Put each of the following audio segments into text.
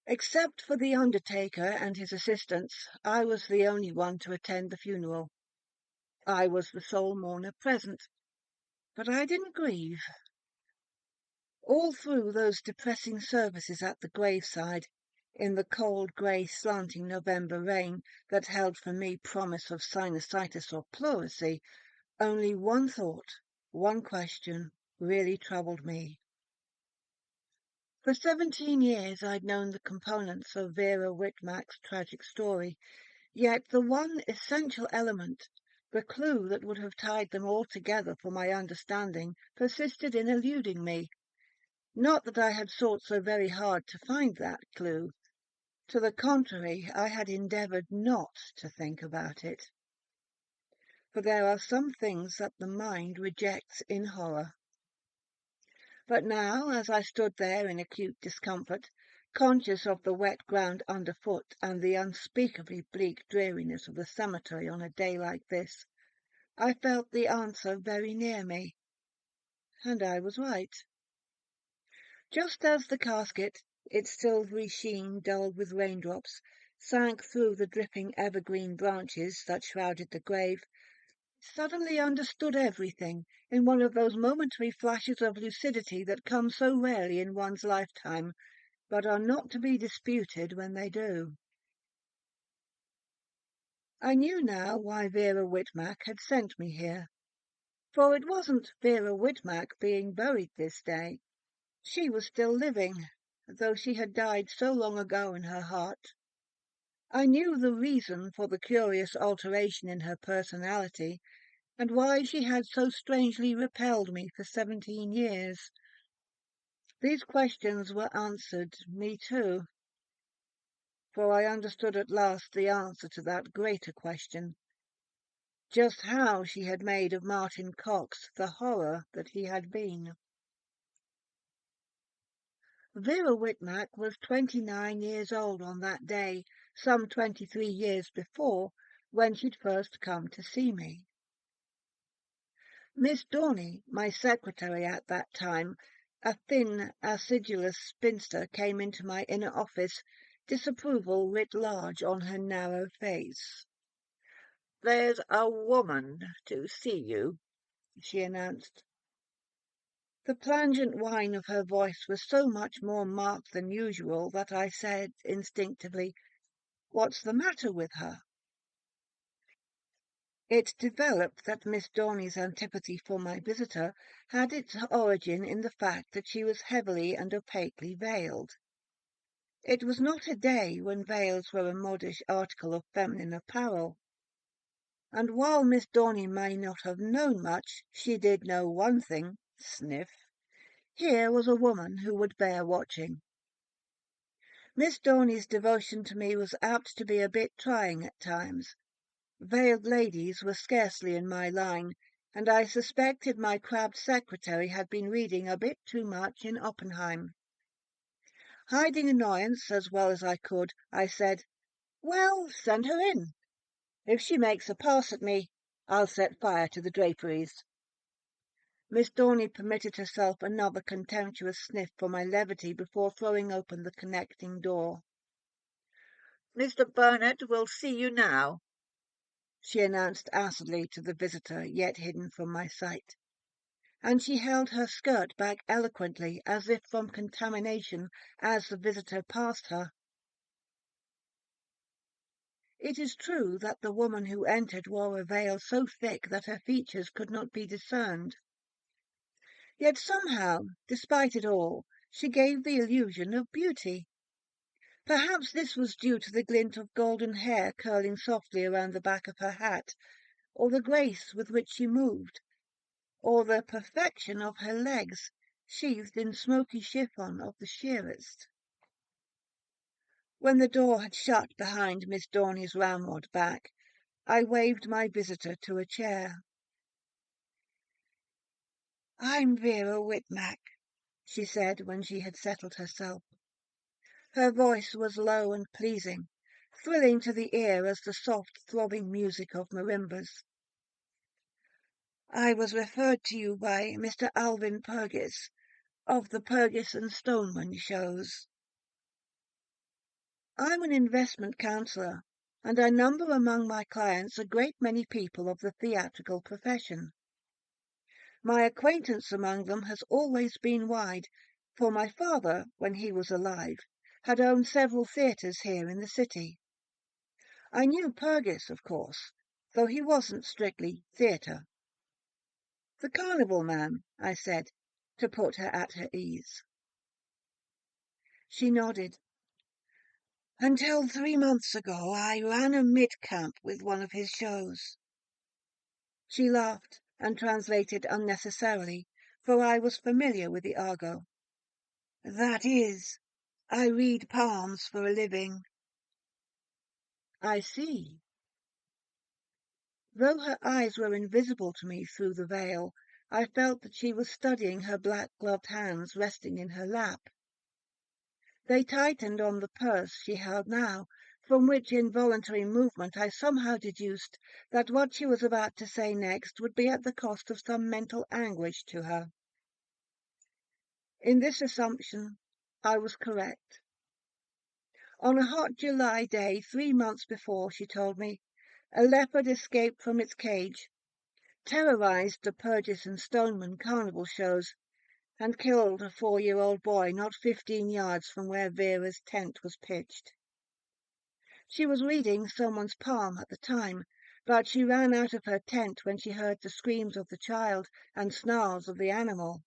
Except for the undertaker and his assistants, I was the only one to attend the funeral. I was the sole mourner present, but I didn't grieve. All through those depressing services at the graveside, in the cold, grey, slanting November rain that held for me promise of sinusitis or pleurisy, only one thought, one question, really troubled me. For 17 years I'd known the components of Vera Whitmack's tragic story, yet the one essential element, the clue that would have tied them all together for my understanding, persisted in eluding me. Not that I had sought so very hard to find that clue. To the contrary, I had endeavoured not to think about it. For there are some things that the mind rejects in horror. But now, as I stood there in acute discomfort, conscious of the wet ground underfoot and the unspeakably bleak dreariness of the cemetery on a day like this, I felt the answer very near me. And I was right. Just as the casket, its silvery sheen dulled with raindrops, sank through the dripping evergreen branches that shrouded the grave, suddenly understood everything in one of those momentary flashes of lucidity that come so rarely in one's lifetime, but are not to be disputed when they do. I knew now why Vera Whitmack had sent me here, for it wasn't Vera Whitmack being buried this day. She was still living, though she had died so long ago in her heart. I knew the reason for the curious alteration in her personality, and why she had so strangely repelled me for 17 years. These questions were answered me too, for I understood at last the answer to that greater question, just how she had made of Martin Cox the horror that he had been. Vera Whitmack was 29 years old on that day, some 23 years before, when she'd first come to see me. Miss Dorney, my secretary at that time, a thin, acidulous spinster, came into my inner office, disapproval writ large on her narrow face. "There's a woman to see you," she announced. The plangent whine of her voice was so much more marked than usual that I said instinctively, "What's the matter with her?" It developed that Miss Dorney's antipathy for my visitor had its origin in the fact that she was heavily and opaquely veiled. It was not a day when veils were a modish article of feminine apparel. And while Miss Dorney may not have known much, she did know one thing, sniff. Here was a woman who would bear watching. Miss Dorney's devotion to me was apt to be a bit trying at times. Veiled ladies were scarcely in my line, and I suspected my crabbed secretary had been reading a bit too much in Oppenheim. Hiding annoyance as well as I could, I said, "Well, send her in. If she makes a pass at me, I'll set fire to the draperies." Miss Dorney permitted herself another contemptuous sniff for my levity before throwing open the connecting door. "Mr. Burnett will see you now," she announced acidly to the visitor, yet hidden from my sight. And she held her skirt back eloquently, as if from contamination, as the visitor passed her. It is true that the woman who entered wore a veil so thick that her features could not be discerned. Yet somehow, despite it all, she gave the illusion of beauty. Perhaps this was due to the glint of golden hair curling softly around the back of her hat, or the grace with which she moved, or the perfection of her legs, sheathed in smoky chiffon of the sheerest. When the door had shut behind Miss Dorney's ramrod back, I waved my visitor to a chair. "I'm Vera Whitmack," she said when she had settled herself. Her voice was low and pleasing, thrilling to the ear as the soft, throbbing music of marimbas. "I was referred to you by Mr. Alvin Purgis, of the Purgis and Stoneman shows." I'm an investment counsellor, and I number among my clients a great many people of the theatrical profession. My acquaintance among them has always been wide, for my father, when he was alive, had owned several theatres here in the city. I knew Purgis, of course, though he wasn't strictly theatre. The carnival man, I said, to put her at her ease. She nodded. Until 3 months ago, I ran a mid-camp with one of his shows. She laughed and translated unnecessarily, for I was familiar with the argot. That is, I read palms for a living. I see. Though her eyes were invisible to me through the veil, I felt that she was studying her black-gloved hands resting in her lap. They tightened on the purse she held now, from which involuntary movement I somehow deduced that what she was about to say next would be at the cost of some mental anguish to her. In this assumption, I was correct. On a hot July day 3 months before, she told me, a leopard escaped from its cage, terrorized the Purgis and Stoneman carnival shows, and killed a 4-year-old boy not 15 yards from where Vera's tent was pitched. She was reading someone's palm at the time, but she ran out of her tent when she heard the screams of the child and snarls of the animal.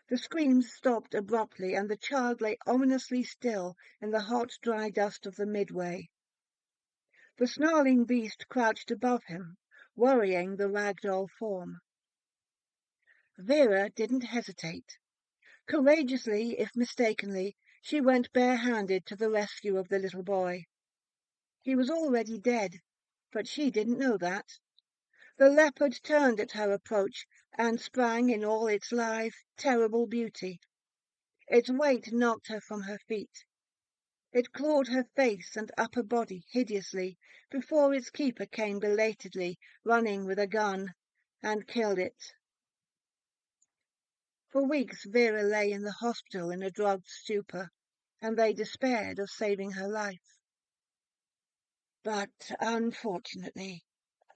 The screams stopped abruptly, and the child lay ominously still in the hot, dry dust of the midway. The snarling beast crouched above him, worrying the ragdoll form. Vera didn't hesitate. Courageously, if mistakenly, she went barehanded to the rescue of the little boy. He was already dead, but she didn't know that. The leopard turned at her approach and sprang in all its lithe, terrible beauty. Its weight knocked her from her feet. It clawed her face and upper body hideously before its keeper came belatedly, running with a gun, and killed it. For weeks Vera lay in the hospital in a drugged stupor, and they despaired of saving her life. But unfortunately,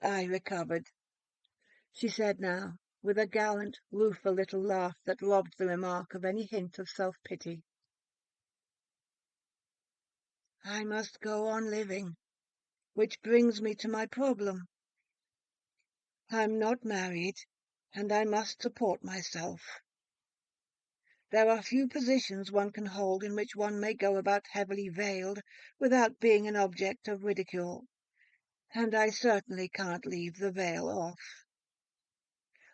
I recovered, she said now, with a gallant, rueful little laugh that robbed the remark of any hint of self-pity. I must go on living, which brings me to my problem. I'm not married, and I must support myself. There are few positions one can hold in which one may go about heavily veiled without being an object of ridicule, and I certainly can't leave the veil off.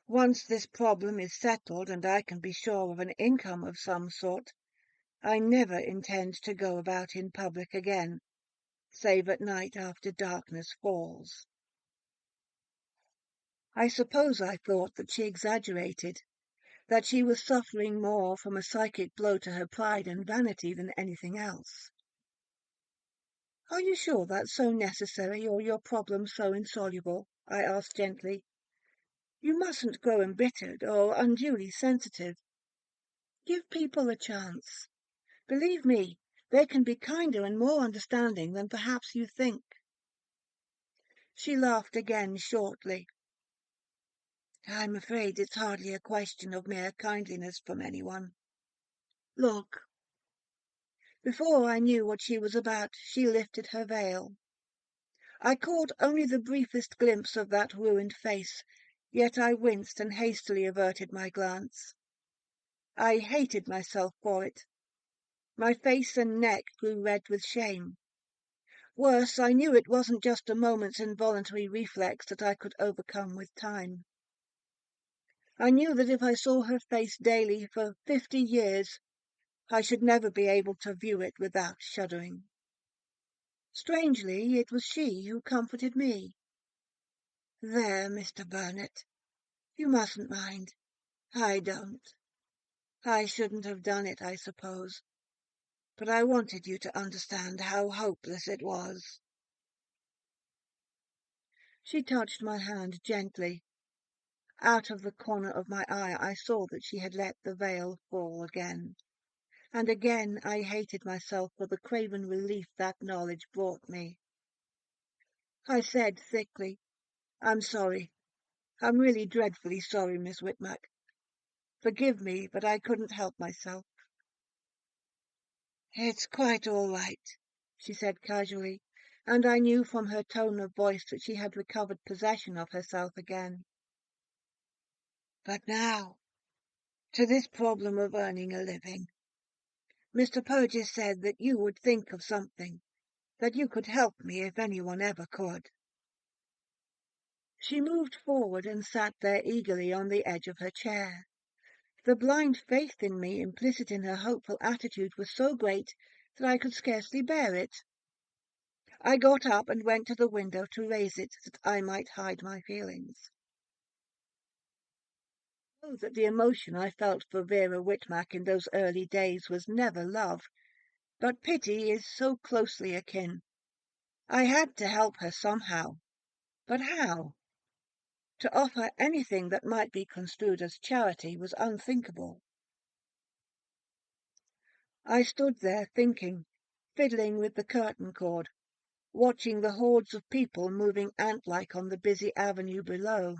Once this problem is settled and I can be sure of an income of some sort, I never intend to go about in public again, save at night after darkness falls. I suppose I thought that she exaggerated, that she was suffering more from a psychic blow to her pride and vanity than anything else. Are you sure that's so necessary, or your problem so insoluble? I asked gently. You mustn't grow embittered or unduly sensitive. Give people a chance. Believe me, they can be kinder and more understanding than perhaps you think. She laughed again shortly. I'm afraid it's hardly a question of mere kindliness from anyone. Look. Before I knew what she was about, she lifted her veil. I caught only the briefest glimpse of that ruined face, yet I winced and hastily averted my glance. I hated myself for it. My face and neck grew red with shame. Worse, I knew it wasn't just a moment's involuntary reflex that I could overcome with time. I knew that if I saw her face daily for 50 years, I should never be able to view it without shuddering. Strangely, it was she who comforted me. There, Mr. Burnett, you mustn't mind. I don't. I shouldn't have done it, I suppose, but I wanted you to understand how hopeless it was. She touched my hand gently. Out of the corner of my eye I saw that she had let the veil fall again. and again I hated myself for the craven relief that knowledge brought me. I said thickly, "I'm sorry. I'm really dreadfully sorry, Miss Whitmark. Forgive me, but I couldn't help myself." "It's quite all right," she said casually, and I knew from her tone of voice that she had recovered possession of herself again. "But now, to this problem of earning a living. Mr. Purgis said that you would think of something, that you could help me if anyone ever could." She moved forward and sat there eagerly on the edge of her chair. The blind faith in me implicit in her hopeful attitude was so great that I could scarcely bear it. I got up and went to the window to raise it that I might hide my feelings. I know that the emotion I felt for Vera Whitmark in those early days was never love, but pity is so closely akin. I had to help her somehow. But how? To offer anything that might be construed as charity was unthinkable. I stood there thinking, fiddling with the curtain cord, watching the hordes of people moving ant-like on the busy avenue below.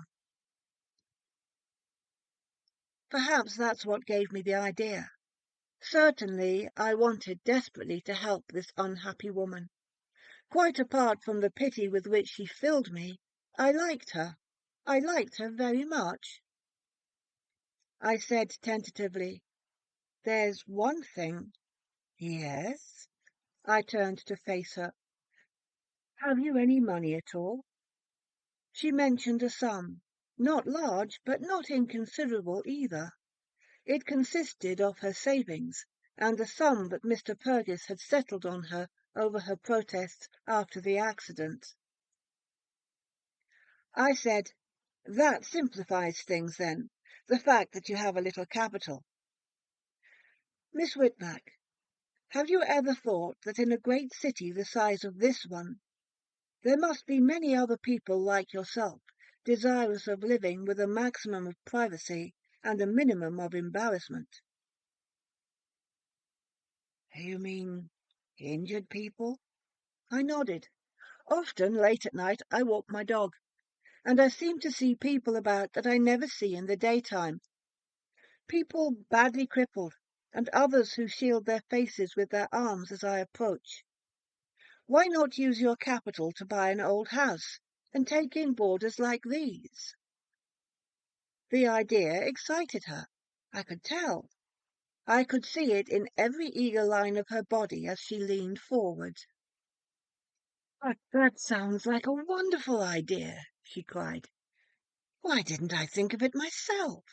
Perhaps that's what gave me the idea. Certainly, I wanted desperately to help this unhappy woman. Quite apart from the pity with which she filled me, I liked her. I liked her very much. I said tentatively, "There's one thing." "Yes?" I turned to face her. "Have you any money at all?" She mentioned a sum, not large, but not inconsiderable either. It consisted of her savings, and the sum that Mr. Purgis had settled on her over her protests after the accident. I said, "That simplifies things, then, the fact that you have a little capital. Miss Whitmark, have you ever thought that in a great city the size of this one, there must be many other people like yourself, desirous of living with a maximum of privacy and a minimum of embarrassment?" "You mean injured people?" I nodded. "Often, late at night, I walk my dog, and I seem to see people about that I never see in the daytime. People badly crippled, and others who shield their faces with their arms as I approach. Why not use your capital to buy an old house, and take in boarders like these?" The idea excited her. I could tell. I could see it in every eager line of her body as she leaned forward. "But that sounds like a wonderful idea," she cried. "Why didn't I think of it myself?"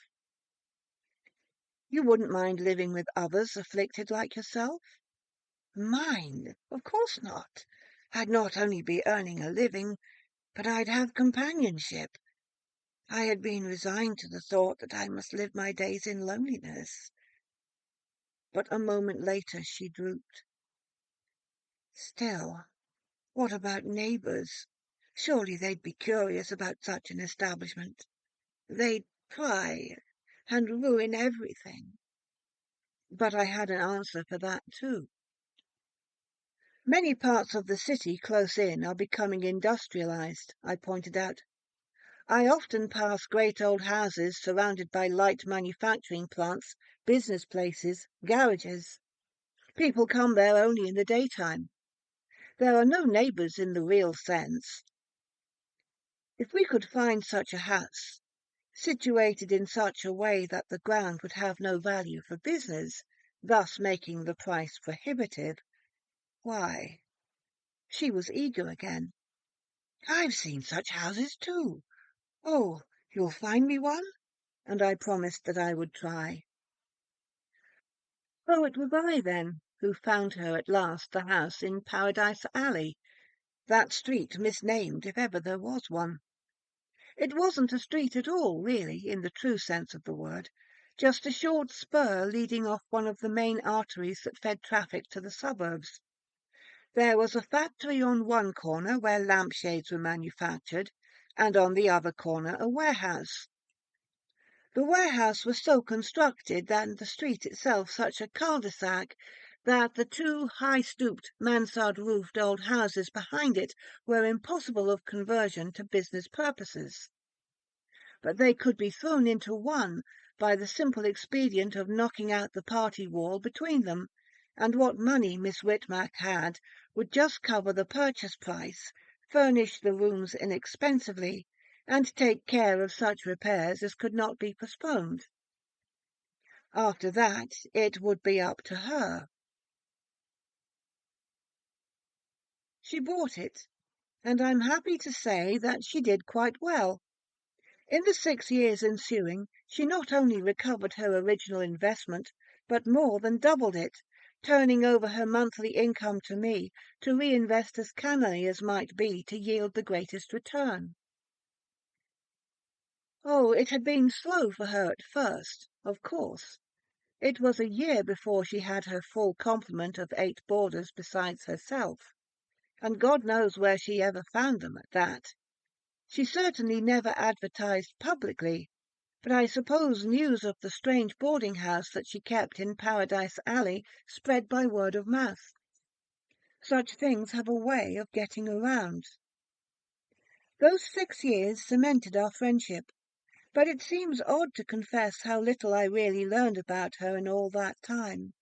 "You wouldn't mind living with others afflicted like yourself?" "Mind? Of course not. I'd not only be earning a living, but I'd have companionship. I had been resigned to the thought that I must live my days in loneliness." But a moment later she drooped. "Still, what about neighbours? Surely they'd be curious about such an establishment. They'd pry and ruin everything." But I had an answer for that too. "Many parts of the city close in are becoming industrialized," I pointed out. "I often pass great old houses surrounded by light manufacturing plants, business places, garages. People come there only in the daytime. There are no neighbours in the real sense. If we could find such a house, situated in such a way that the ground would have no value for business, thus making the price prohibitive, why—" She was eager again. "I've seen such houses too. Oh, you'll find me one?" And I promised that I would try. Oh, it was I, then, who found her at last the house in Paradise Alley, that street misnamed if ever there was one. It wasn't a street at all, really, in the true sense of the word, just a short spur leading off one of the main arteries that fed traffic to the suburbs. There was a factory on one corner where lampshades were manufactured, and on the other corner a warehouse. The warehouse was so constructed, and the street itself such a cul-de-sac, that the two high-stooped, mansard-roofed old houses behind it were impossible of conversion to business purposes. But they could be thrown into one by the simple expedient of knocking out the party wall between them, and what money Miss Whitmark had would just cover the purchase price, furnish the rooms inexpensively, and take care of such repairs as could not be postponed. After that, it would be up to her. She bought it, and I'm happy to say that she did quite well. In the 6 years ensuing, she not only recovered her original investment, but more than doubled it, turning over her monthly income to me to reinvest as cannily as might be to yield the greatest return. Oh, it had been slow for her at first, of course. It was a year before she had her full complement of 8 boarders besides herself, and God knows where she ever found them at that. She certainly never advertised publicly, but I suppose news of the strange boarding-house that she kept in Paradise Alley spread by word of mouth. Such things have a way of getting around. Those 6 years cemented our friendship, but it seems odd to confess how little I really learned about her in all that time.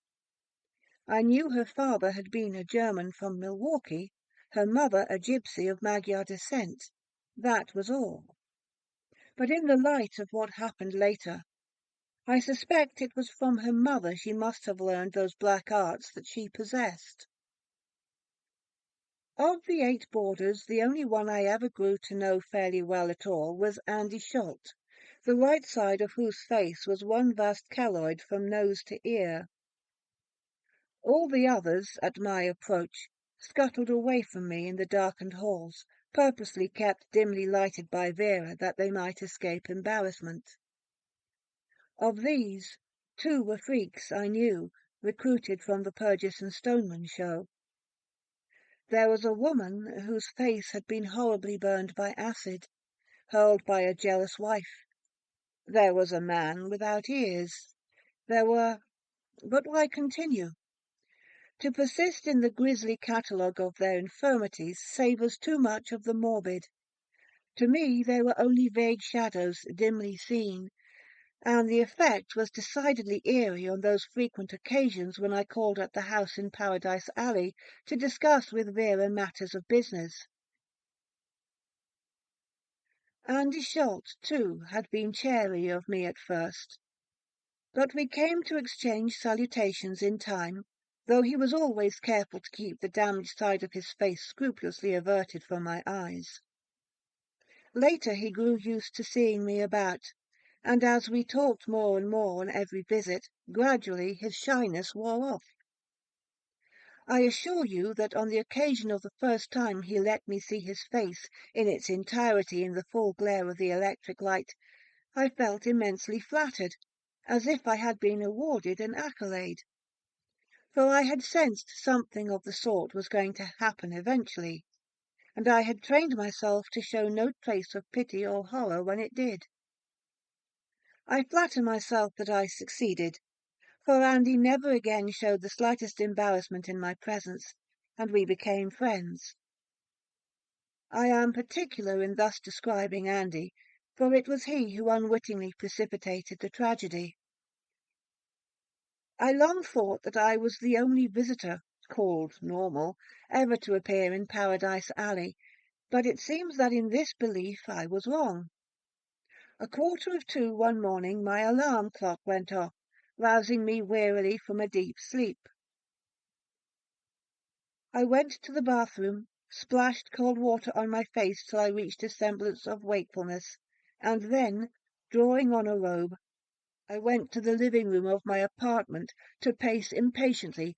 I knew her father had been a German from Milwaukee, her mother a gypsy of Magyar descent. That was all. But in the light of what happened later, I suspect it was from her mother she must have learned those black arts that she possessed. Of the 8 boarders, the only one I ever grew to know fairly well at all was Andy Schultz, the right side of whose face was one vast keloid from nose to ear. All the others, at my approach, scuttled away from me in the darkened halls, purposely kept dimly lighted by Vera that they might escape embarrassment. Of these, 2 were freaks I knew, recruited from the Purgis and Stoneman show. There was a woman whose face had been horribly burned by acid, hurled by a jealous wife. There was a man without ears. But why continue? To persist in the grisly catalogue of their infirmities savours too much of the morbid. To me they were only vague shadows, dimly seen, and the effect was decidedly eerie on those frequent occasions when I called at the house in Paradise Alley to discuss with Vera matters of business. Andy Schultz, too, had been chary of me at first, but we came to exchange salutations in time, though he was always careful to keep the damaged side of his face scrupulously averted from my eyes. Later he grew used to seeing me about, and as we talked more and more on every visit, gradually his shyness wore off. I assure you that on the occasion of the first time he let me see his face in its entirety in the full glare of the electric light, I felt immensely flattered, as if I had been awarded an accolade. For I had sensed something of the sort was going to happen eventually, and I had trained myself to show no trace of pity or horror when it did. I flatter myself that I succeeded, for Andy never again showed the slightest embarrassment in my presence, and we became friends. I am particular in thus describing Andy, for it was he who unwittingly precipitated the tragedy. I long thought that I was the only visitor, called normal, ever to appear in Paradise Alley, but it seems that in this belief I was wrong. 2:15 one morning my alarm clock went off, rousing me wearily from a deep sleep. I went to the bathroom, splashed cold water on my face till I reached a semblance of wakefulness, and then, drawing on a robe, I went to the living-room of my apartment to pace impatiently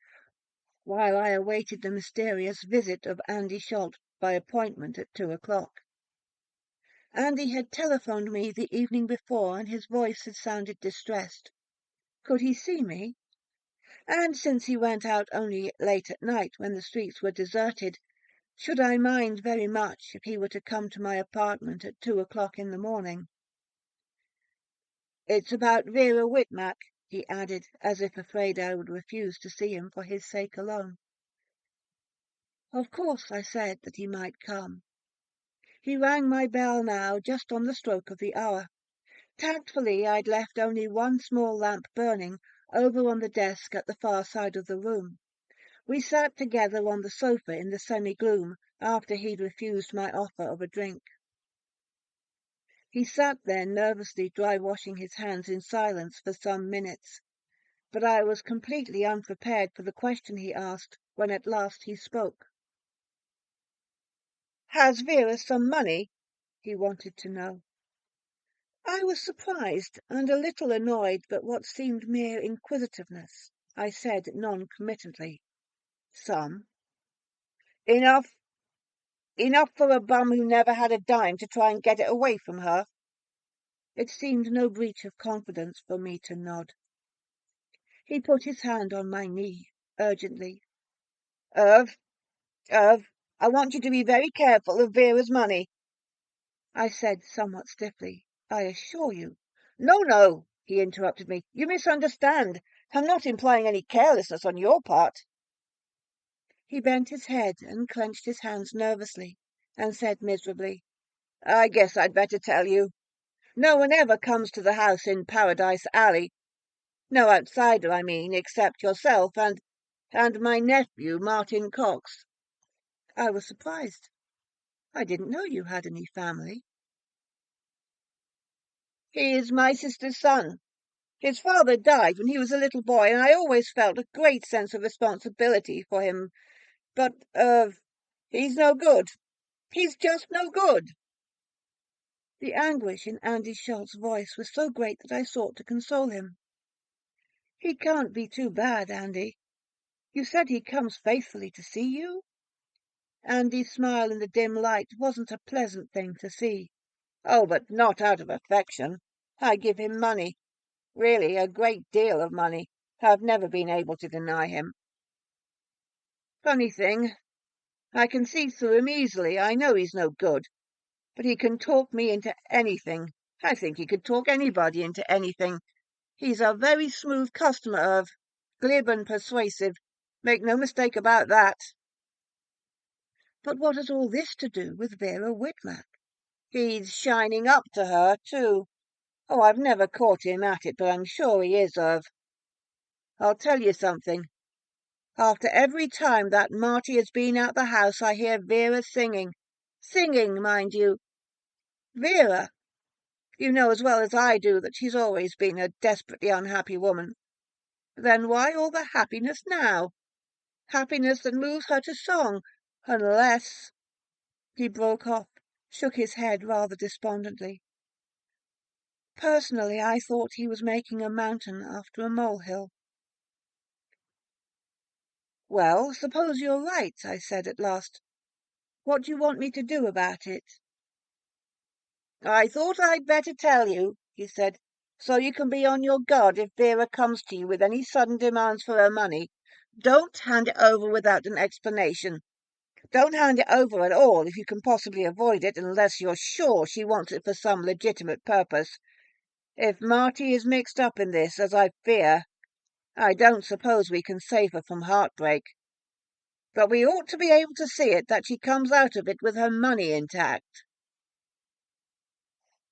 while I awaited the mysterious visit of Andy Schultz by appointment at 2:00. Andy had telephoned me the evening before, and his voice had sounded distressed. Could he see me? And since he went out only late at night when the streets were deserted, should I mind very much if he were to come to my apartment at 2:00 in the morning? It's about Vera Whitmack, he added, as if afraid I would refuse to see him for his sake alone. Of course I said that he might come. He rang my bell now, just on the stroke of the hour. Tactfully I'd left only one small lamp burning over on the desk at the far side of the room. We sat together on the sofa in the semi-gloom after he'd refused my offer of a drink. He sat there nervously dry-washing his hands in silence for some minutes, but I was completely unprepared for the question he asked when at last he spoke. "Has Vera some money?" he wanted to know. I was surprised and a little annoyed at what seemed mere inquisitiveness. I said non-committally, "Some." "Enough? Enough for a bum who never had a dime to try and get it away from her?" It seemed no breach of confidence for me to nod. He put his hand on my knee, urgently. "Irv, Irv, I want you to be very careful of Vera's money." I said somewhat stiffly, "I assure you—" "No, he interrupted me. "You misunderstand. I'm not implying any carelessness on your part." He bent his head and clenched his hands nervously, and said miserably, "I guess I'd better tell you. No one ever comes to the house in Paradise Alley. No outsider, I mean, except yourself and my nephew, Martin Cox." I was surprised. "I didn't know you had any family." "He is my sister's son. His father died when he was a little boy, and I always felt a great sense of responsibility for him. But, he's no good. He's just no good." The anguish in Andy Schultz's voice was so great that I sought to console him. "He can't be too bad, Andy. You said he comes faithfully to see you?" Andy's smile in the dim light wasn't a pleasant thing to see. "Oh, but not out of affection. I give him money. Really, a great deal of money. I've never been able to deny him. Funny thing, I can see through him easily. I know he's no good. But he can talk me into anything. I think he could talk anybody into anything. He's a very smooth customer, Irv. Glib and persuasive. Make no mistake about that." "But what has all this to do with Vera Whitmack?" "He's shining up to her, too. Oh, I've never caught him at it, but I'm sure he is, Irv. I'll tell you something. After every time that Marty has been at the house, I hear Vera singing. Singing, mind you. Vera! You know as well as I do that she's always been a desperately unhappy woman. Then why all the happiness now? Happiness that moves her to song, unless—" He broke off, shook his head rather despondently. Personally, I thought he was making a mountain after a molehill. "Well, suppose you're right," I said at last. "What do you want me to do about it?" "I thought I'd better tell you," he said, "so you can be on your guard if Vera comes to you with any sudden demands for her money. Don't hand it over without an explanation. Don't hand it over at all if you can possibly avoid it, unless you're sure she wants it for some legitimate purpose. If Marty is mixed up in this, as I fear, I don't suppose we can save her from heartbreak. But we ought to be able to see it that she comes out of it with her money intact."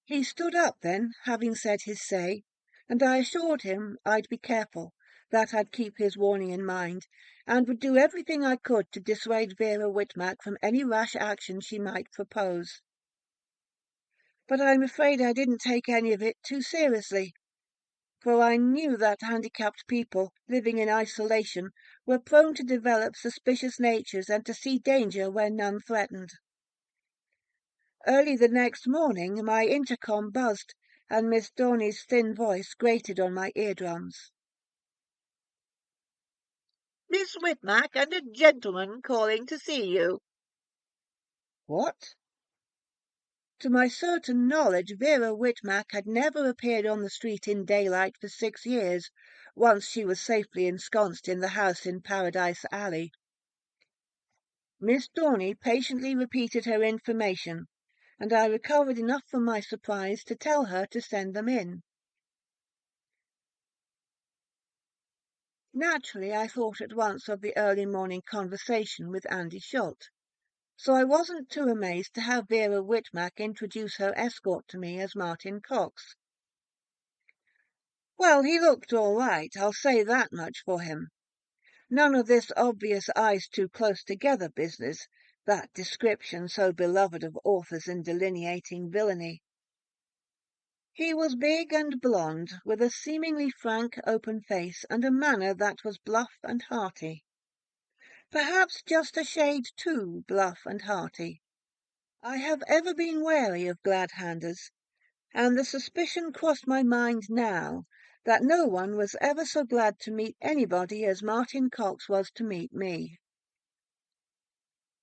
He stood up then, having said his say, and I assured him I'd be careful, that I'd keep his warning in mind, and would do everything I could to dissuade Vera Whitmack from any rash action she might propose. But I'm afraid I didn't take any of it too seriously, for I knew that handicapped people living in isolation were prone to develop suspicious natures and to see danger where none threatened. Early the next morning my intercom buzzed, and Miss Dorney's thin voice grated on my eardrums. "Miss Whitmack and a gentleman calling to see you." What? To my certain knowledge, Vera Whitmack had never appeared on the street in daylight for 6 years, once she was safely ensconced in the house in Paradise Alley. Miss Dorney patiently repeated her information, and I recovered enough from my surprise to tell her to send them in. Naturally, I thought at once of the early morning conversation with Andy Schultz, so I wasn't too amazed to have Vera Whitmack introduce her escort to me as Martin Cox. Well, he looked all right, I'll say that much for him. None of this obvious eyes too close together business, that description so beloved of authors in delineating villainy. He was big and blond, with a seemingly frank, open face and a manner that was bluff and hearty. Perhaps just a shade too bluff and hearty. I have ever been wary of glad-handers, and the suspicion crossed my mind now that no one was ever so glad to meet anybody as Martin Cox was to meet me.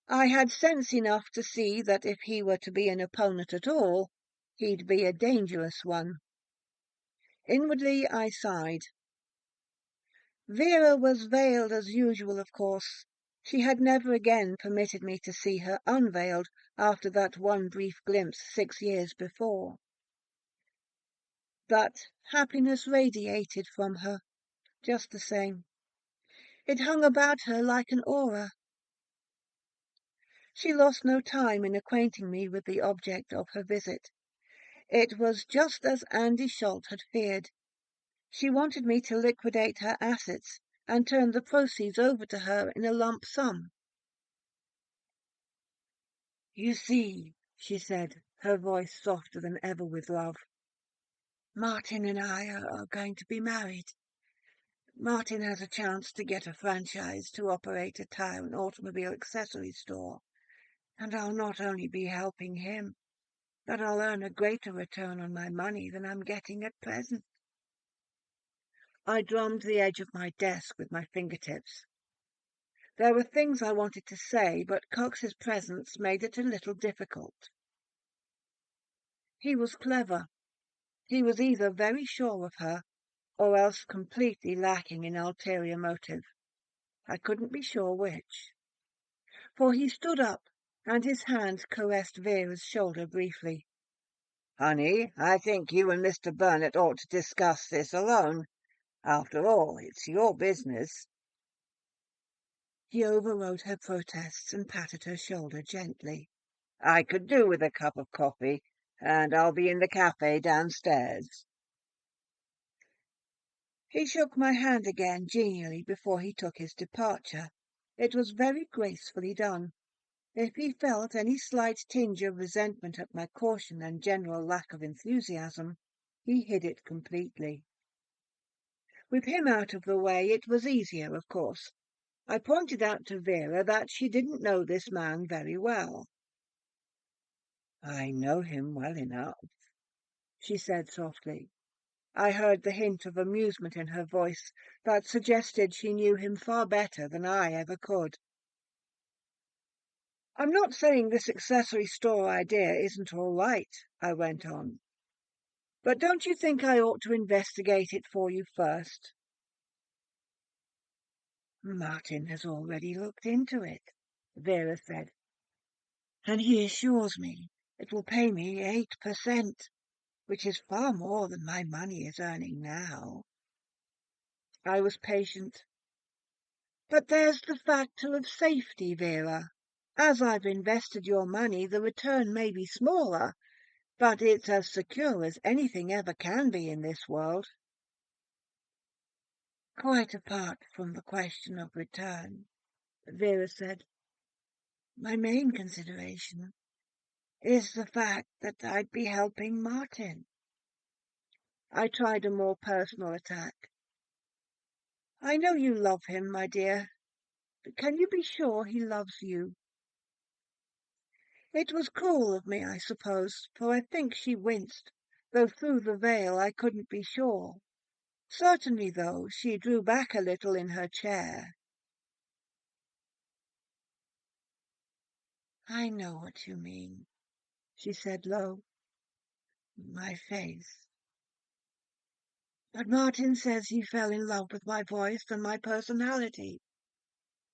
I had sense enough to see that if he were to be an opponent at all, he'd be a dangerous one. Inwardly I sighed. Vera was veiled as usual, of course. She had never again permitted me to see her unveiled after that one brief glimpse 6 years before. But happiness radiated from her, just the same. It hung about her like an aura. She lost no time in acquainting me with the object of her visit. It was just as Andy Schultz had feared. She wanted me to liquidate her assets and turn the proceeds over to her in a lump sum. "You see," she said, her voice softer than ever with love, "Martin and I are going to be married. Martin has a chance to get a franchise to operate a tire and automobile accessory store, and I'll not only be helping him, but I'll earn a greater return on my money than I'm getting at present." I drummed the edge of my desk with my fingertips. There were things I wanted to say, but Cox's presence made it a little difficult. He was clever. He was either very sure of her, or else completely lacking in ulterior motive. I couldn't be sure which. For he stood up, and his hand caressed Vera's shoulder briefly. "Honey, I think you and Mr. Burnett ought to discuss this alone. After all, it's your business." He overrode her protests and patted her shoulder gently. "I could do with a cup of coffee, and I'll be in the cafe downstairs." He shook my hand again genially before he took his departure. It was very gracefully done. If he felt any slight tinge of resentment at my caution and general lack of enthusiasm, he hid it completely. With him out of the way, it was easier, of course. I pointed out to Vera that she didn't know this man very well. "I know him well enough," she said softly. I heard the hint of amusement in her voice that suggested she knew him far better than I ever could. "I'm not saying this accessory store idea isn't all right," I went on. "But don't you think I ought to investigate it for you first?" "Martin has already looked into it," Vera said, "and he assures me it will pay me 8%, which is far more than my money is earning now." I was patient. "But there's the factor of safety, Vera. As I've invested your money, the return may be smaller, but it's as secure as anything ever can be in this world." "Quite apart from the question of return," Vera said, "my main consideration is the fact that I'd be helping Martin." I tried a more personal attack. "I know you love him, my dear, but can you be sure he loves you?" It was cruel of me, I suppose, for I think she winced, though through the veil I couldn't be sure. Certainly, though, she drew back a little in her chair. "I know what you mean," she said low. "My face. But Martin says he fell in love with my voice and my personality.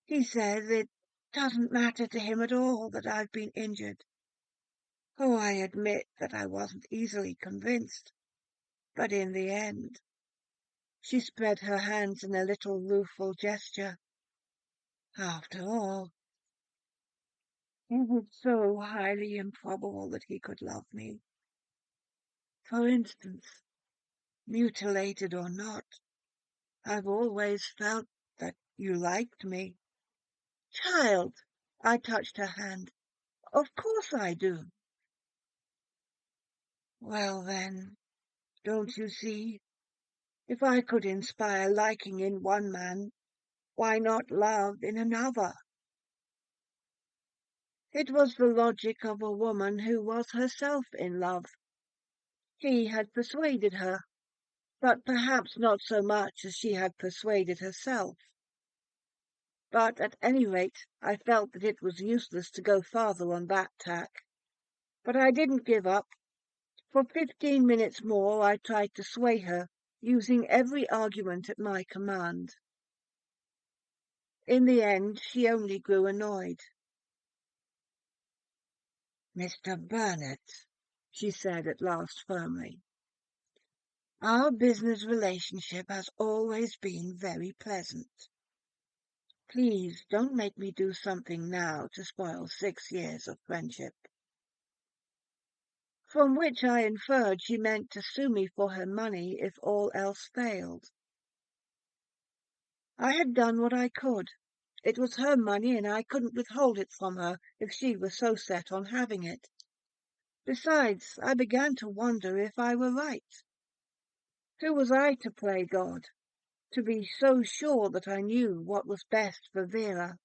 He says it doesn't matter to him at all that I've been injured. Oh, I admit that I wasn't easily convinced. But in the end, She spread her hands in a little rueful gesture. After all, it was so highly improbable that he could love me. For instance, mutilated or not, I've always felt that you liked me. Child, I touched her hand. Of course I do. Well then, don't you see? If I could inspire liking in one man, why not love in another? It was the logic of a woman who was herself in love. He had persuaded her, but perhaps not so much as she had persuaded herself. But at any rate, I felt that it was useless to go farther on that tack. But I didn't give up. For 15 minutes more I tried to sway her, using every argument at my command. In the end, she only grew annoyed. "Mr. Burnett," she said at last firmly, "our business relationship has always been very pleasant. Please don't make me do something now to spoil 6 years of friendship." From which I inferred she meant to sue me for her money if all else failed. I had done what I could. It was her money, and I couldn't withhold it from her if she was so set on having it. Besides, I began to wonder if I were right. Who was I to play God, to be so sure that I knew what was best for Vera?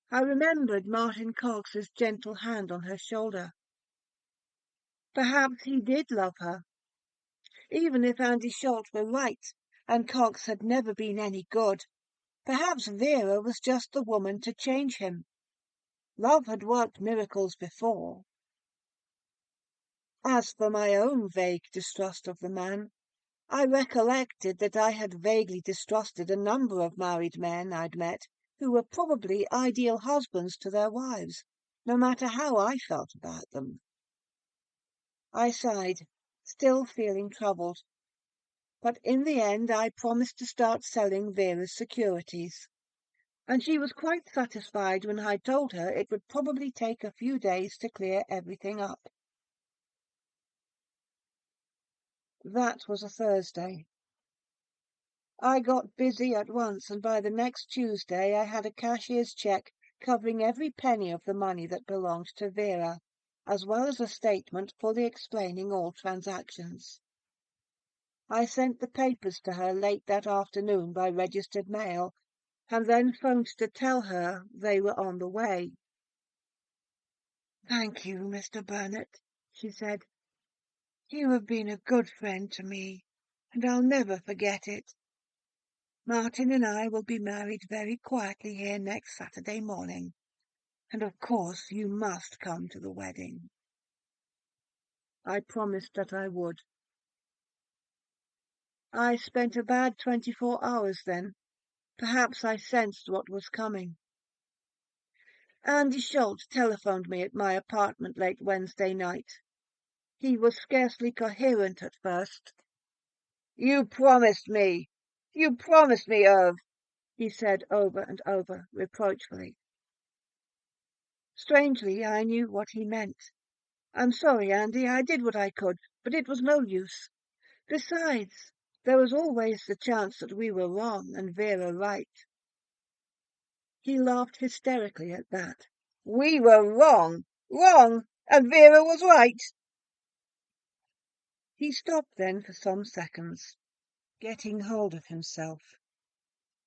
I remembered Martin Cox's gentle hand on her shoulder. Perhaps he did love her. Even if Andy Schultz were right, and Cox had never been any good, perhaps Vera was just the woman to change him. Love had worked miracles before. As for my own vague distrust of the man, I recollected that I had vaguely distrusted a number of married men I'd met, who were probably ideal husbands to their wives, no matter how I felt about them. I sighed, still feeling troubled, but in the end I promised to start selling Vera's securities, and she was quite satisfied when I told her it would probably take a few days to clear everything up. That was a Thursday. I got busy at once, and by the next Tuesday I had a cashier's cheque covering every penny of the money that belonged to Vera, as well as a statement fully explaining all transactions. I sent the papers to her late that afternoon by registered mail, and then phoned to tell her they were on the way. "Thank you, Mr. Burnett," she said. "You have been a good friend to me, and I'll never forget it. Martin and I will be married very quietly here next Saturday morning, and of course you must come to the wedding." I promised that I would. I spent a bad 24 hours then. Perhaps I sensed what was coming. Andy Schultz telephoned me at my apartment late Wednesday night. He was scarcely coherent at first. "You promised me! You promised me, Irv!" he said over and over, reproachfully. Strangely, I knew what he meant. "I'm sorry, Andy, I did what I could, but it was no use. Besides, there was always the chance that we were wrong and Vera right." He laughed hysterically at that. "We were wrong! Wrong! And Vera was right!" He stopped then for some seconds, getting hold of himself.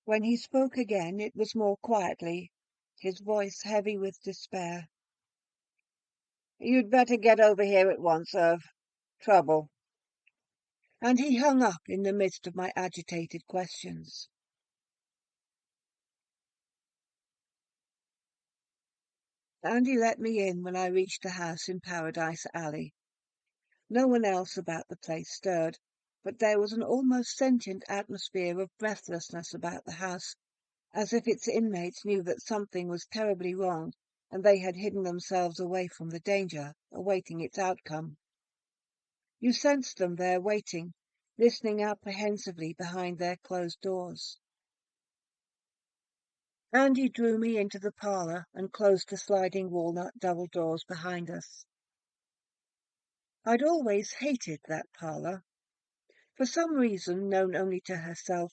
When he spoke again, it was more quietly, his voice heavy with despair. "You'd better get over here at once, Irv. Trouble." And he hung up in the midst of my agitated questions. Andy let me in when I reached the house in Paradise Alley. No one else about the place stirred, but there was an almost sentient atmosphere of breathlessness about the house, as if its inmates knew that something was terribly wrong, and they had hidden themselves away from the danger, awaiting its outcome. You sensed them there waiting, listening apprehensively behind their closed doors. Andy drew me into the parlour and closed the sliding walnut double doors behind us. I'd always hated that parlour. For some reason known only to herself,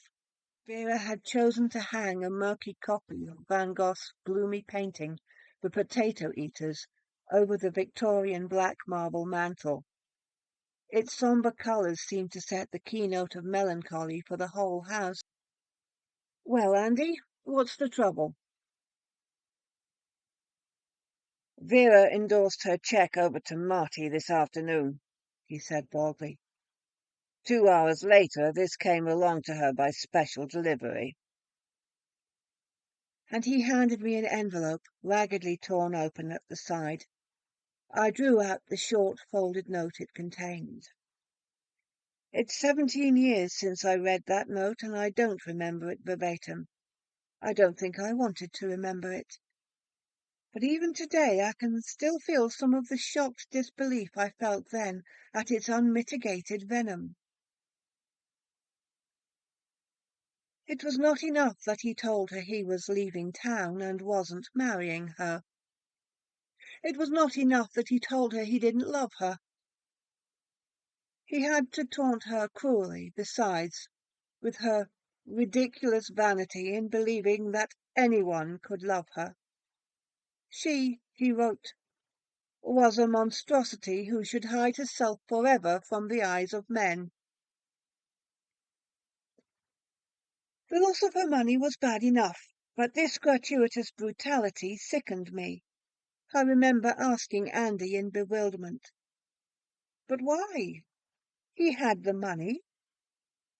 Vera had chosen to hang a murky copy of Van Gogh's gloomy painting, The Potato Eaters, over the Victorian black marble mantel. Its sombre colours seemed to set the keynote of melancholy for the whole house. "Well, Andy, what's the trouble?" "Vera endorsed her cheque over to Marty this afternoon," he said baldly. 2 hours later, this came along to her by special delivery." And he handed me an envelope, raggedly torn open at the side. I drew out the short, folded note it contained. It's 17 years since I read that note, and I don't remember it verbatim. I don't think I wanted to remember it. But even today I can still feel some of the shocked disbelief I felt then at its unmitigated venom. It was not enough that he told her he was leaving town and wasn't marrying her. It was not enough that he told her he didn't love her. He had to taunt her cruelly, besides, with her ridiculous vanity in believing that anyone could love her. She, he wrote, was a monstrosity who should hide herself forever from the eyes of men. The loss of her money was bad enough, but this gratuitous brutality sickened me. I remember asking Andy in bewilderment, "But why? He had the money.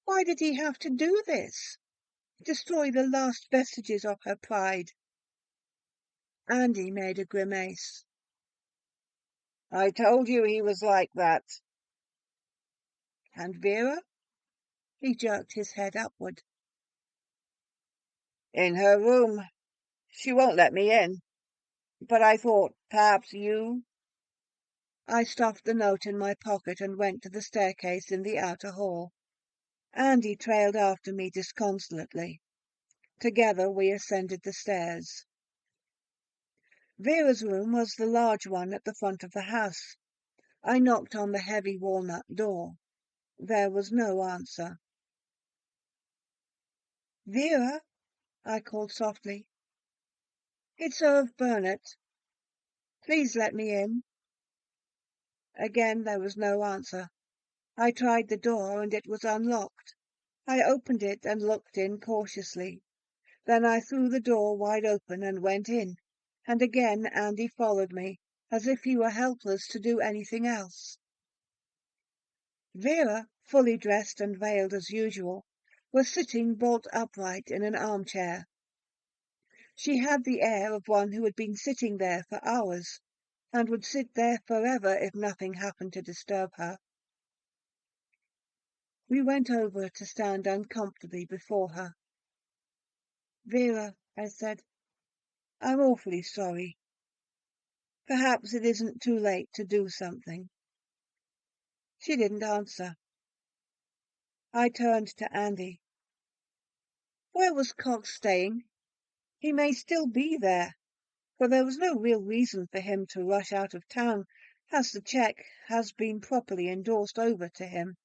Why did he have to do this? Destroy the last vestiges of her pride?" Andy made a grimace. "I told you he was like that." "And Vera?" He jerked his head upward. "In her room. She won't let me in. But I thought perhaps you—" I stuffed the note in my pocket and went to the staircase in the outer hall. Andy trailed after me disconsolately. Together we ascended the stairs. Vera's room was the large one at the front of the house. I knocked on the heavy walnut door. There was no answer. "Vera," I called softly. "It's Irv Burnett. Please let me in." Again there was no answer. I tried the door, and it was unlocked. I opened it and looked in cautiously. Then I threw the door wide open and went in, and again Andy followed me, as if he were helpless to do anything else. Vera, fully dressed and veiled as usual, was sitting bolt upright in an armchair. She had the air of one who had been sitting there for hours, and would sit there forever if nothing happened to disturb her. We went over to stand uncomfortably before her. "Vera," I said, "I'm awfully sorry. Perhaps it isn't too late to do something." She didn't answer. I turned to Andy. "Where was Cox staying? He may still be there, for there was no real reason for him to rush out of town, as the cheque has been properly endorsed over to him."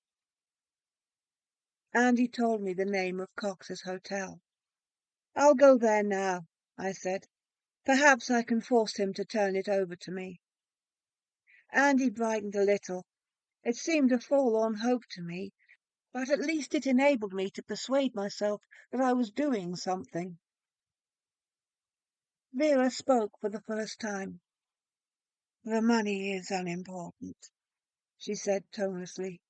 Andy told me the name of Cox's hotel. "I'll go there now," I said. "Perhaps I can force him to turn it over to me." Andy brightened a little. It seemed a forlorn hope to me, but at least it enabled me to persuade myself that I was doing something. Vera spoke for the first time. "The money is unimportant," she said tonelessly.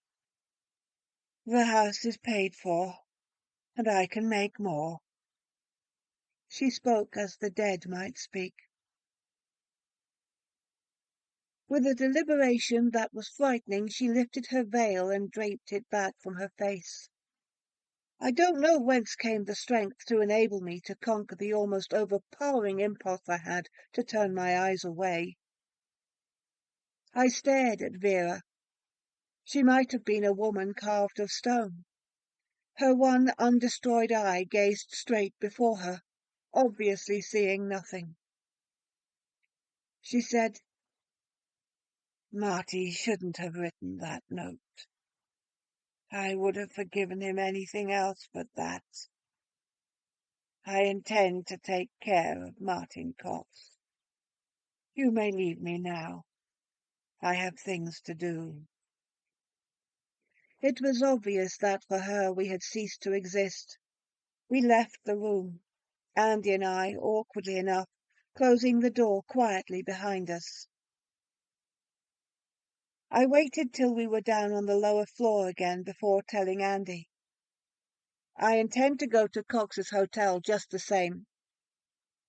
"The house is paid for, and I can make more." She spoke as the dead might speak. With a deliberation that was frightening, she lifted her veil and draped it back from her face. I don't know whence came the strength to enable me to conquer the almost overpowering impulse I had to turn my eyes away. I stared at Vera. She might have been a woman carved of stone. Her one undestroyed eye gazed straight before her, obviously seeing nothing. She said, "Marty shouldn't have written that note. I would have forgiven him anything else but that. I intend to take care of Martin Cox. You may leave me now. I have things to do." It was obvious that for her we had ceased to exist. We left the room, Andy and I, awkwardly enough, closing the door quietly behind us. I waited till we were down on the lower floor again before telling Andy. "I intend to go to Cox's hotel just the same.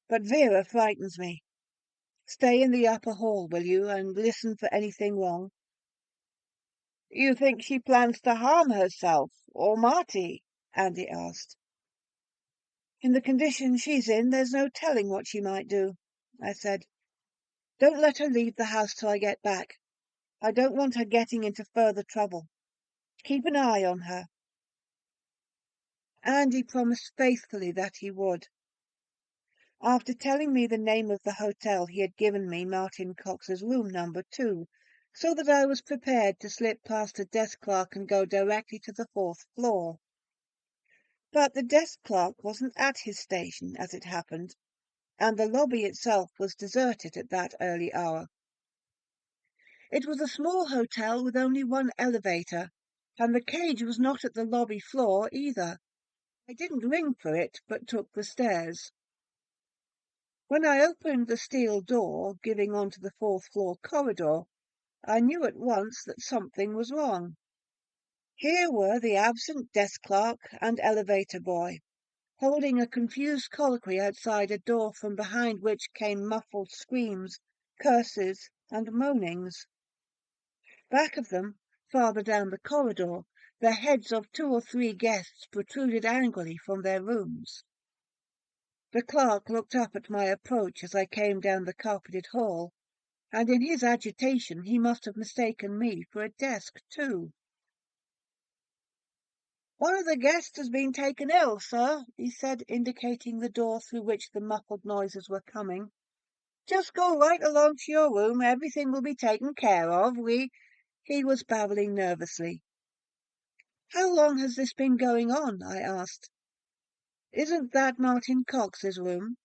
But Vera frightens me. Stay in the upper hall, will you, and listen for anything wrong?" "You think she plans to harm herself, or Marty?" Andy asked. "In the condition she's in, there's no telling what she might do," I said. "Don't let her leave the house till I get back. I don't want her getting into further trouble. Keep an eye on her." Andy promised faithfully that he would. After telling me the name of the hotel, he had given me Martin Cox's room number 2, so that I was prepared to slip past a desk clerk and go directly to the 4th floor. But the desk clerk wasn't at his station, as it happened, and the lobby itself was deserted at that early hour. It was a small hotel with only one elevator, and the cage was not at the lobby floor either. I didn't ring for it, but took the stairs. When I opened the steel door giving onto the 4th floor corridor, I knew at once that something was wrong. Here were the absent desk clerk and elevator boy, holding a confused colloquy outside a door from behind which came muffled screams, curses, and moanings. Back of them, farther down the corridor, the heads of 2 or 3 guests protruded angrily from their rooms. The clerk looked up at my approach as I came down the carpeted hall, and in his agitation he must have mistaken me for a desk too. "One of the guests has been taken ill, sir," he said, indicating the door through which the muffled noises were coming. "Just go right along to your room. Everything will be taken care of. He was babbling nervously. "How long has this been going on?" I asked. "Isn't that Martin Cox's room?"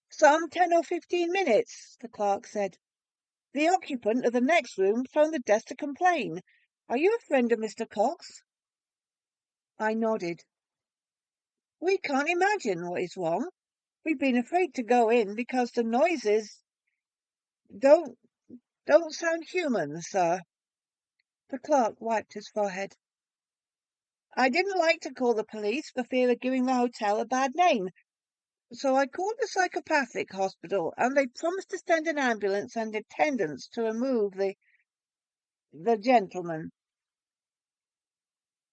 "Some 10 or 15 minutes, the clerk said. The occupant of the next room phoned the desk to complain. Are you a friend of Mr. Cox?" I nodded. "We can't imagine what is wrong. We've been afraid to go in because the noises don't sound human, sir." The clerk wiped his forehead. "I didn't like to call the police for fear of giving the hotel a bad name, so I called the psychopathic hospital, and they promised to send an ambulance and attendants to remove the gentleman.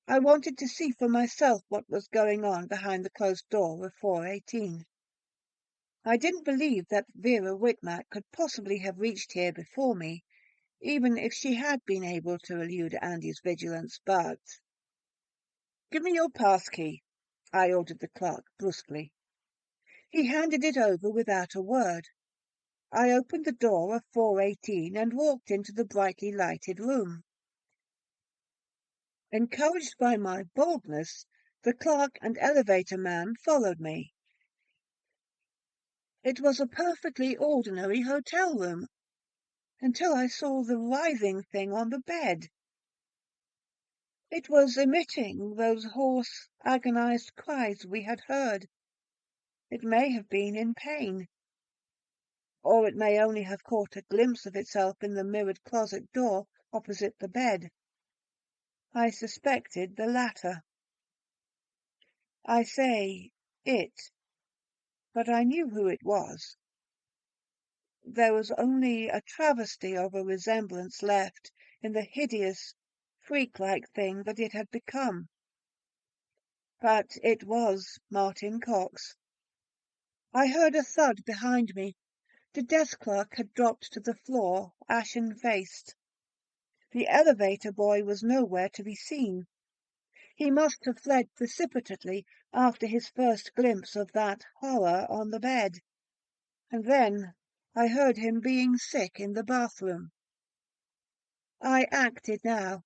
I wanted to see for myself what was going on behind the closed door of 418. I didn't believe that Vera Whitmack could possibly have reached here before me, even if she had been able to elude Andy's vigilance, but... "Give me your pass key," I ordered the clerk brusquely. He handed it over without a word. I opened the door of 418 and walked into the brightly lighted room. Encouraged by my boldness, the clerk and elevator man followed me. It was a perfectly ordinary hotel room, until I saw the writhing thing on the bed. It was emitting those hoarse, agonized cries we had heard. It may have been in pain, or it may only have caught a glimpse of itself in the mirrored closet door opposite the bed. I suspected the latter. I say it, but I knew who it was. There was only a travesty of a resemblance left in the hideous, freak-like thing that it had become. But it was Martin Cox. I heard a thud behind me. The desk clerk had dropped to the floor, ashen-faced. The elevator boy was nowhere to be seen. He must have fled precipitately after his first glimpse of that horror on the bed. And then I heard him being sick in the bathroom. I acted now.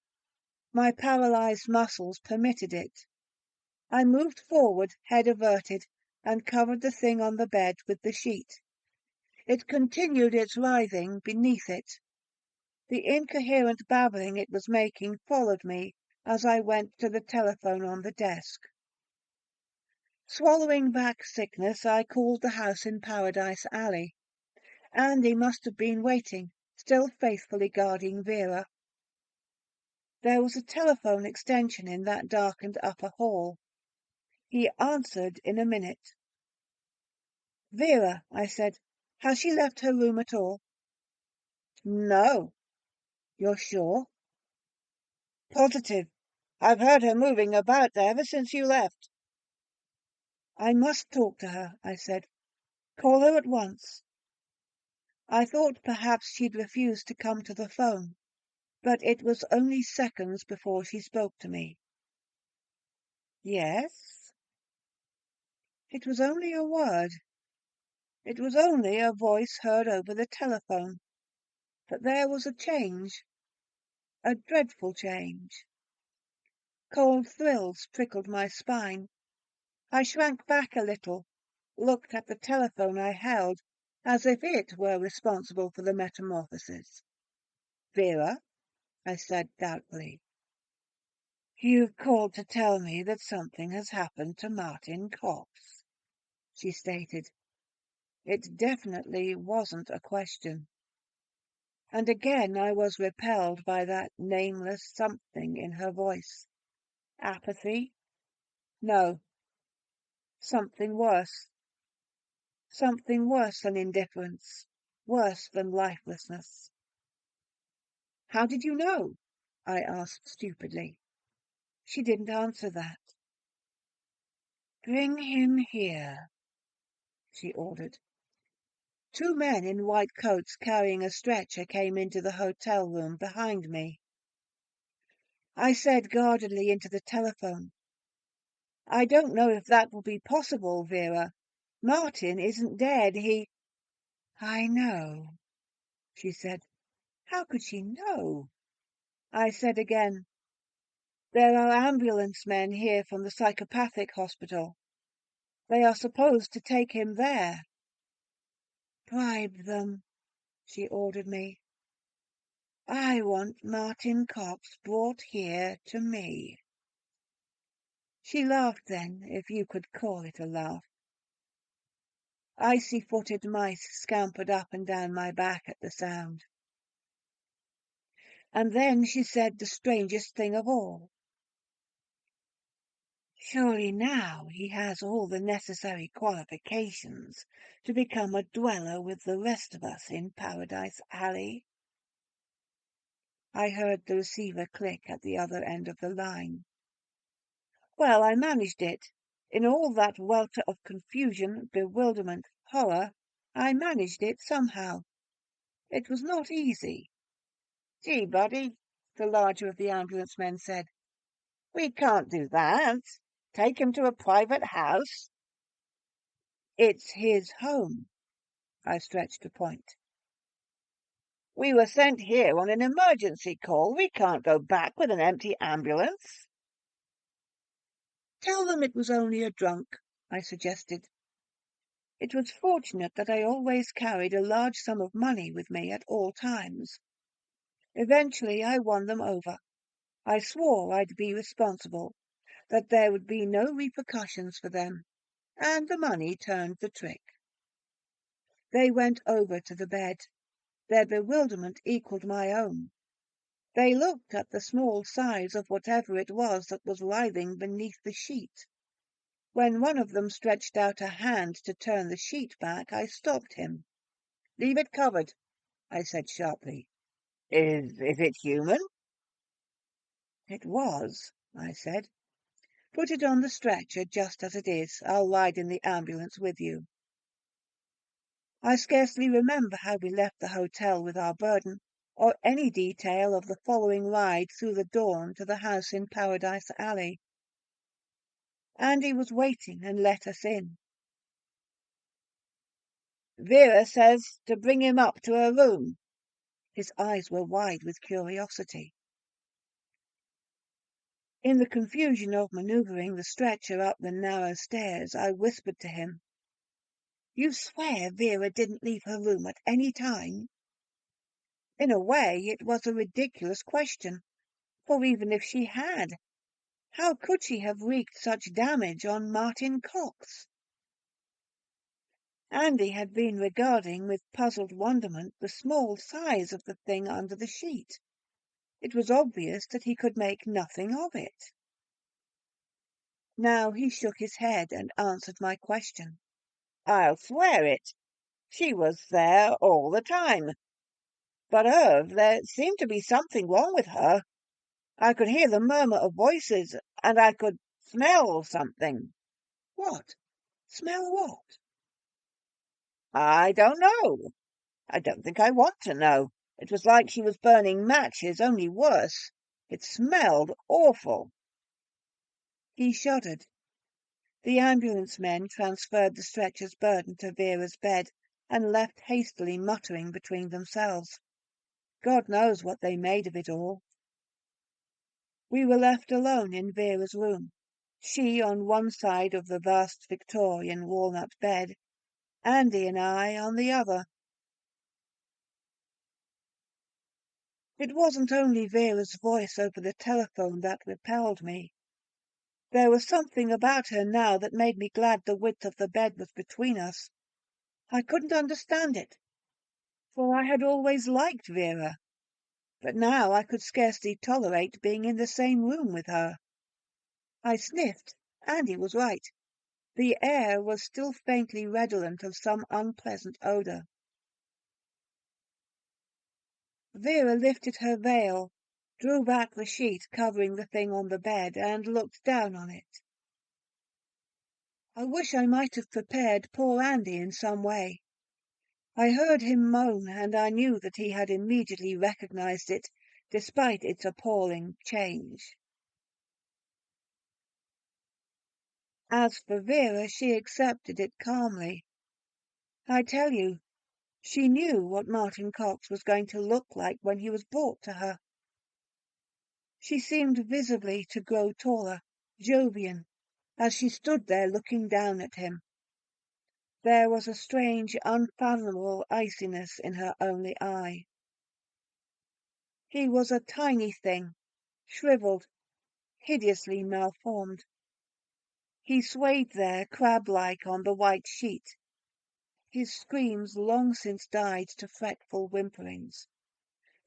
My paralyzed muscles permitted it. I moved forward, head averted, and covered the thing on the bed with the sheet. It continued its writhing beneath it. The incoherent babbling it was making followed me as I went to the telephone on the desk. Swallowing back sickness, I called the house in Paradise Alley. Andy must have been waiting, still faithfully guarding Vera. There was a telephone extension in that darkened upper hall. He answered in a minute. "Vera," I said. "Has she left her room at all?" "No." "You're sure?" "Positive. I've heard her moving about there ever since you left." "I must talk to her," I said. "Call her at once." I thought perhaps she'd refuse to come to the phone, but it was only seconds before she spoke to me. "Yes?" It was only a word. It was only a voice heard over the telephone. But there was a change. A dreadful change. Cold thrills prickled my spine. I shrank back a little, looked at the telephone I held, as if it were responsible for the metamorphosis. "Vera?" I said doubtfully. "You've called to tell me that something has happened to Martin Cox," she stated. It definitely wasn't a question. And again I was repelled by that nameless something in her voice. Apathy? No. Something worse. Something worse than indifference. Worse than lifelessness. "How did you know?" I asked stupidly. She didn't answer that. "Bring him here," she ordered. Two men in white coats carrying a stretcher came into the hotel room behind me. I said guardedly into the telephone, "I don't know if that will be possible, Vera. Martin isn't dead, he—" "I know," she said. How could she know? I said again, "There are ambulance men here from the psychopathic hospital. They are supposed to take him there." "Bribe them," she ordered me. "I want Martin Cox brought here to me." She laughed then, if you could call it a laugh. Icy-footed mice scampered up and down my back at the sound. And then she said the strangest thing of all. "Surely now he has all the necessary qualifications to become a dweller with the rest of us in Paradise Alley." I heard the receiver click at the other end of the line. Well, I managed it. In all that welter of confusion, bewilderment, horror, I managed it somehow. It was not easy. "Gee, buddy," the larger of the ambulance men said, "we can't do that. Take him to a private house." "It's his home." I stretched a point. "We were sent here on an emergency call. We can't go back with an empty ambulance." "Tell them it was only a drunk," I suggested. It was fortunate that I always carried a large sum of money with me at all times. Eventually I won them over. I swore I'd be responsible, that there would be no repercussions for them, and the money turned the trick. They went over to the bed. Their bewilderment equaled my own. They looked at the small size of whatever it was that was writhing beneath the sheet. When one of them stretched out a hand to turn the sheet back, I stopped him. "Leave it covered," I said sharply. Is it human?" "It was," I said. "Put it on the stretcher just as it is. I'll ride in the ambulance with you." I scarcely remember how we left the hotel with our burden. or any detail of the following ride through the dawn to the house in Paradise Alley. Andy was waiting and let us in. Vera says to bring him up to her room. His eyes were wide with curiosity. In the confusion of manoeuvring the stretcher up the narrow stairs, I whispered to him, "You swear Vera didn't leave her room at any time?" In a way, it was a ridiculous question, for even if she had, how could she have wreaked such damage on Martin Cox? Andy had been regarding with puzzled wonderment the small size of the thing under the sheet. It was obvious that he could make nothing of it. Now he shook his head and answered my question. "I'll swear it. She was there all the time. But Irv, there seemed to be something wrong with her. I could hear the murmur of voices, and I could smell something." "What? Smell what?" "I don't know. I don't think I want to know. It was like she was burning matches, only worse. It smelled awful." He shuddered. The ambulance men transferred the stretcher's burden to Vera's bed and left hastily, muttering between themselves. God knows what they made of it all. We were left alone in Vera's room, she on one side of the vast Victorian walnut bed, Andy and I on the other. It wasn't only Vera's voice over the telephone that repelled me. There was something about her now that made me glad the width of the bed was between us. I couldn't understand it, for I had always liked Vera, but now I could scarcely tolerate being in the same room with her. I sniffed. Andy was right. The air was still faintly redolent of some unpleasant odour. Vera lifted her veil, drew back the sheet covering the thing on the bed, and looked down on it. I wish I might have prepared poor Andy in some way. I heard him moan, and I knew that he had immediately recognized it, despite its appalling change. As for Vera, she accepted it calmly. I tell you, she knew what Martin Cox was going to look like when he was brought to her. She seemed visibly to grow taller, Jovian, as she stood there looking down at him. There was a strange, unfathomable iciness in her only eye. He was a tiny thing, shriveled, hideously malformed. He swayed there crab-like on the white sheet, his screams long since died to fretful whimperings.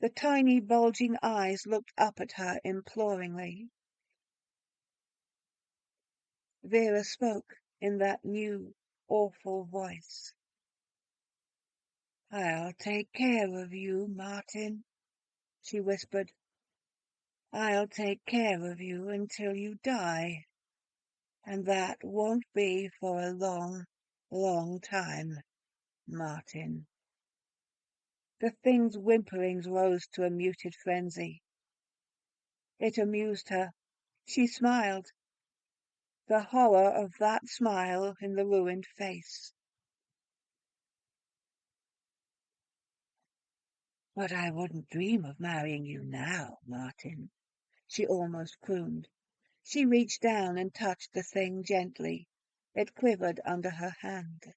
The tiny bulging eyes looked up at her imploringly. Vera spoke in that new, awful voice. "I'll take care of you, Martin," she whispered. "I'll take care of you until you die. And that won't be for a long, long time, Martin." The thing's whimperings rose to a muted frenzy. It amused her. She smiled. The horror of that smile in the ruined face. "But I wouldn't dream of marrying you now, Martin," she almost crooned. She reached down and touched the thing gently. It quivered under her hand.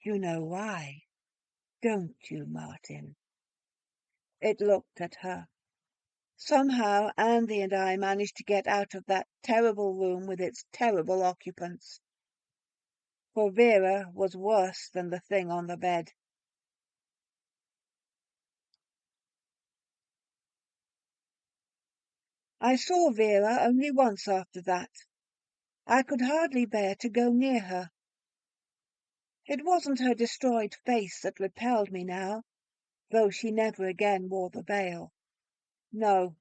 "You know why, don't you, Martin?" It looked at her. Somehow Andy and I managed to get out of that terrible room with its terrible occupants. For Vera was worse than the thing on the bed. I saw Vera only once after that. I could hardly bear to go near her. It wasn't her destroyed face that repelled me now, though she never again wore the veil. No,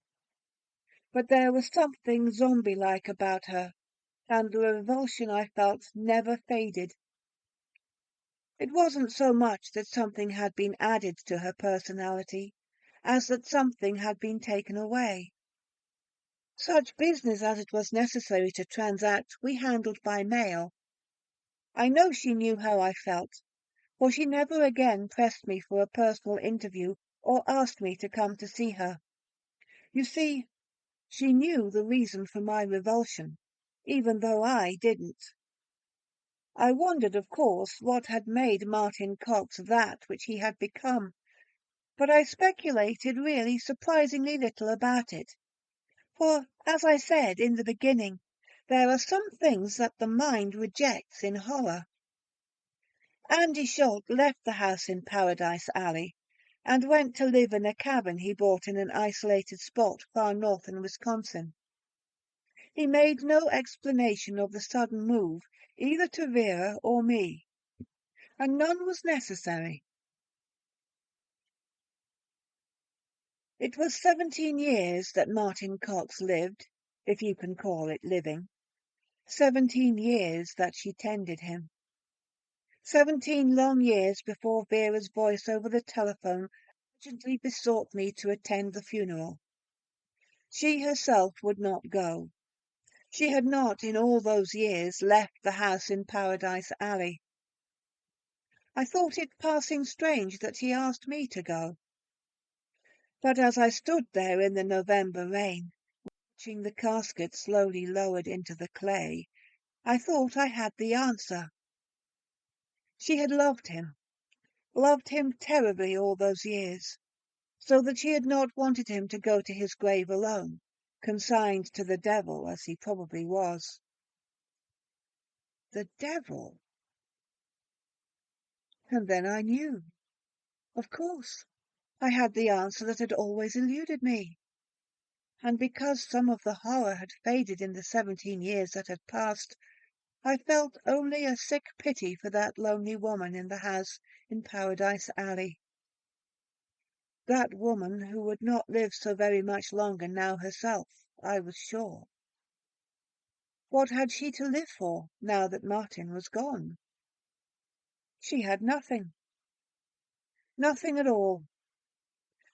but there was something zombie-like about her, and the revulsion I felt never faded. It wasn't so much that something had been added to her personality, as that something had been taken away. Such business as it was necessary to transact we handled by mail. I know she knew how I felt, for she never again pressed me for a personal interview or asked me to come to see her. You see, she knew the reason for my revulsion, even though I didn't. I wondered, of course, what had made Martin Cox that which he had become, but I speculated really surprisingly little about it. For, as I said in the beginning, there are some things that the mind rejects in horror. Andy Schultz left the house in Paradise Alley and went to live in a cabin he bought in an isolated spot far north in Wisconsin. He made no explanation of the sudden move either to Vera or me, and none was necessary. It was 17 years that Martin Cox lived, if you can call it living. 17 years that she tended him. 17 long years before Vera's voice over the telephone urgently besought me to attend the funeral. She herself would not go. She had not, in all those years, left the house in Paradise Alley. I thought it passing strange that she asked me to go. But as I stood there in the November rain, watching the casket slowly lowered into the clay, I thought I had the answer. She had loved him terribly all those years, so that she had not wanted him to go to his grave alone, consigned to the devil as he probably was. The devil! And then I knew. Of course, I had the answer that had always eluded me. And because some of the horror had faded in the 17 years that had passed, I felt only a sick pity for that lonely woman in the house in Paradise Alley. That woman who would not live so very much longer now herself, I was sure. What had she to live for, now that Martin was gone? She had nothing. Nothing at all.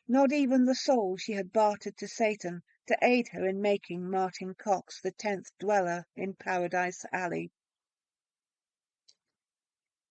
Not even the soul she had bartered to Satan to aid her in making Martin Cox the 10th dweller in Paradise Alley.